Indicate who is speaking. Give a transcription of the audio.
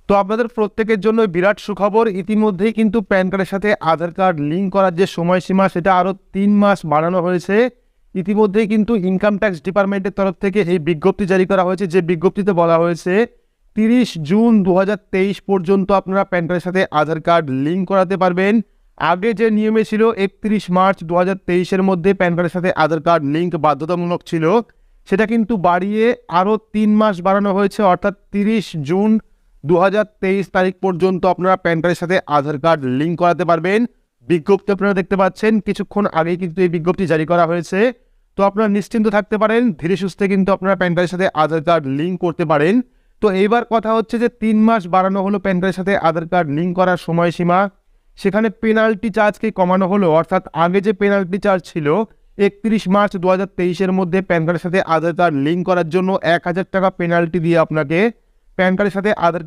Speaker 1: তো আপনাদের প্রত্যেকের জন্য বিরাট সুখবর, ইতিমধ্যেই কিন্তু প্যান কার্ডের সাথে আধার কার্ড লিঙ্ক করার যে সময়সীমা সেটা আরও 3 মাস বাড়ানো হয়েছে। ইতিমধ্যেই কিন্তু ইনকাম ট্যাক্স ডিপার্টমেন্টের তরফ থেকে এই বিজ্ঞপ্তি জারি করা হয়েছে, যে বিজ্ঞপ্তিতে বলা হয়েছে 30 জুন 2023 পর্যন্ত আপনারা প্যান কার্ডের সাথে আধার কার্ড লিঙ্ক করাতে পারবেন। আগে যে নিয়মে ছিল 31 মার্চ 2023-এর মধ্যে প্যান কার্ডের সাথে আধার কার্ড লিঙ্ক বাধ্যতামূলক ছিল, সেটা কিন্তু বাড়িয়ে আরও 3 মাস বাড়ানো হয়েছে, অর্থাৎ 30 জুন 2023 তারিখ পর্যন্ত আপনারা প্যান কার্ডের সাথে আধার কার্ড লিঙ্ক করাতে পারবেন। বিজ্ঞপ্তি আপনারা দেখতে পাচ্ছেন, কিছুক্ষণ আগেই কিন্তু এই বিজ্ঞপ্তি জারি করা হয়েছে। তো আপনারা নিশ্চিন্ত থাকতে পারেন, ধীরে সুস্থে কিন্তু আপনারা প্যান কার্ডের সাথে আধার কার্ড লিঙ্ক করতে পারেন। তো এইবার কথা হচ্ছে যে 3 মাস বাড়ানো হলো প্যান কার্ডের সাথে আধার কার্ড লিঙ্ক করার সময়সীমা, সেখানে পেনাল্টি চার্জকে কমানো হলো। অর্থাৎ আগে যে পেনাল্টি চার্জ ছিল 31 মার্চ 2023-এর মধ্যে প্যান কার্ডের সাথে আধার কার্ড লিঙ্ক করার জন্য 1000 টাকা পেনাল্টি দিয়ে আপনাকে প্যান কার্ডের সাথে আধার